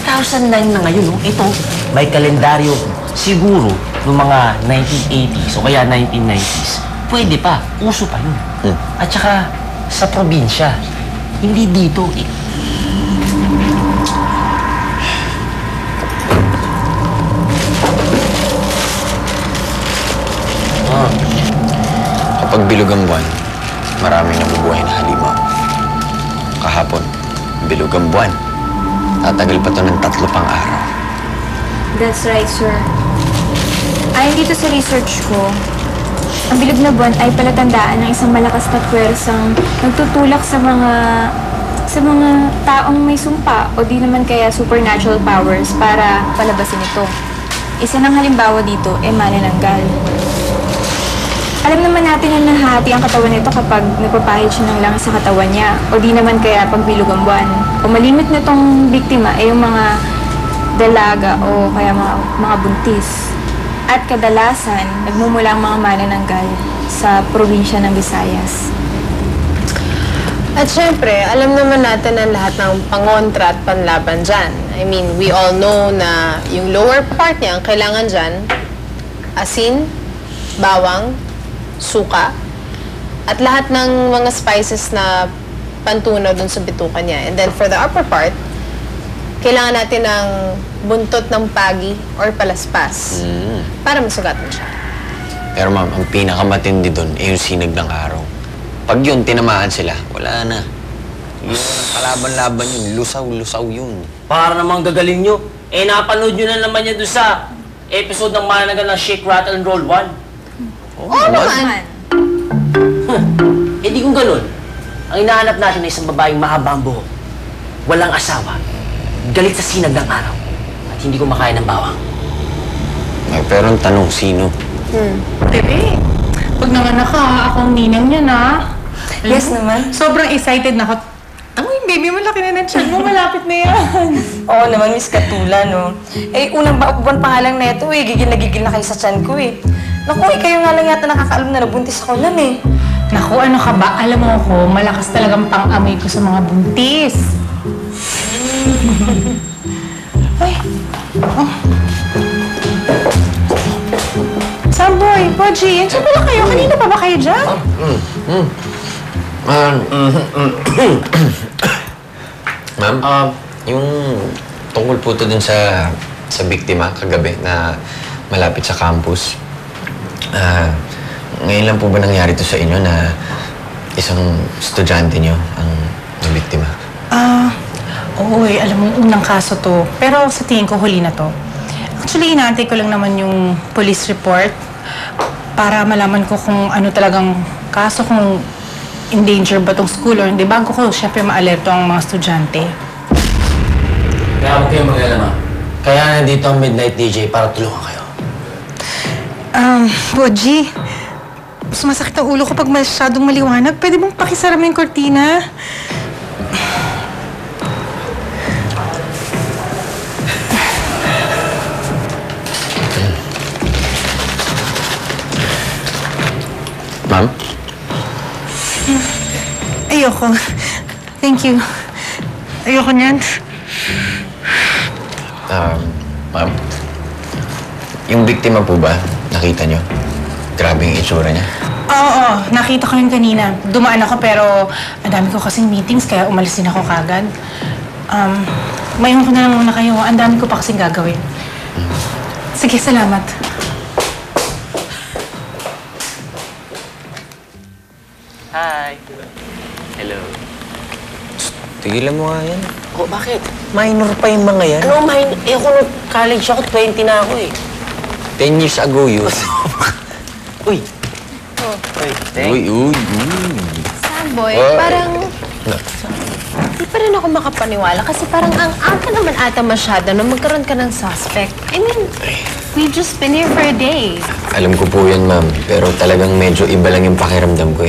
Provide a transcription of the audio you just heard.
2009 na ngayon, no? Ito, may kalendaryo siguro noong mga 1980s o kaya 1990s. Pwede pa, uso pa yun. At saka sa probinsya, hindi dito. Kapag bilog ang buwan, maraming nabubuhay na halimaw. Kahapon, bilog ang buwan. Tatagal pa to ng 3 pang araw. That's right, sir. Ayon dito sa research ko, ang bilog na buwan ay palatandaan ng isang malakas na puwersang nagtutulak sa mga taong may sumpa o di naman kaya supernatural powers para palabasin ito. Isa ng halimbawa dito ay manananggal. Alam naman natin na nahati ang katawan nito kapag nagpapahid siya ng langis sa katawan niya o di naman kaya pag bilog ang buwan. O malimit na itong biktima ay yung mga dalaga o kaya mga buntis. At kadalasan, nagmumula ang mga manananggal sa probinsya ng Visayas. At syempre, alam naman natin ang lahat ng pangontra at panlaban dyan. I mean, we all know na yung lower part niya, ang kailangan dyan, asin, bawang, suka, at lahat ng mga spices na pantunaw dun sa bituka niya. And then for the upper part, kailangan natin ng buntot ng pagi or palaspas para masugatan siya. Pero ma'am, ang pinakamatindi dun ay yung sinag ng araw. Pag yun, tinamaan sila, wala na. Yun, kalaban-laban yun. Lusaw-lusaw yun. Para namang gagaling nyo. Napanood nyo na naman yan doon sa episode ng mananagal ng Shake, Rattle, and Roll 1. Oo naman! Di kung ganun, ang hinahanap natin ay isang babaeng mahaba ang buhok, walang asawa, galit sa sinag ng araw, at hindi kumakain ng bawang. Ay, pero ang tanong, sino? Bebe, pag nanganak ka, akong ninang niya na. Yes naman. Sobrang excited na ako. Amoy, baby, malaki na ng tiyan mo. Malapit na yan. Oo naman, Miss Katula, no? Unang buwan pa nga lang na ito, gigil na kayo sa tiyan ko, Naku, kayo nga lang yata nakakaalam na nabuntis ako nun, Naku, ano ka ba? Alam mo ako, malakas talagang pang-amoy ko sa mga buntis. Ay. Oh. Samboy, Poji, saan pala kayo? Kanina pa ba kayo dyan? Ma'am, yung tungkol po ito dun sa biktima kagabi na malapit sa campus. Ngayon lang po ba nangyari ito sa inyo na isang estudyante nyo ang nabiktima? Oo alam mo, unang kaso to. Pero sa tingin ko, huli na to. Actually, inaantay ko lang naman yung police report para malaman ko kung ano talagang kaso, kung in danger ba tong school or hindi. Bago ko, syempre, ma-alerto ang mga estudyante. Kaya huwag kayong mag-alala. Kaya nandito ang Midnight DJ para tulungan kayo. Boji, sumasakit ang ulo ko pag masyadong maliwanag. Pwede mong pakisara mo yung kortina? Ma'am? Ayoko. Thank you. Ayoko niyan. Ma'am? Yung biktima po ba, nakita nyo? Grabe yung itsura niya. Oo, nakita ko yun kanina. Dumaan ako pero ang dami ko kasing meetings kaya umalis din ako kagad. Mayon ko na lang muna kayo. Ang dami ko pa kasing gagawin. Sige, salamat. Hi. Hello. Tigilan mo nga yan. Oh, bakit? Minor pa yung mga yan. Ano, ako nung college ako, 20 na ako 10 years ago yun. Uy. Uy, thank Uy. Samboy, Oh, parang... Di pa rin ako makapaniwala kasi parang ang aga naman ata masyado na magkaroon ka ng suspect. I mean, we've just been here for a day. Alam ko po yan, ma'am. Pero talagang medyo iba lang yung pakiramdam ko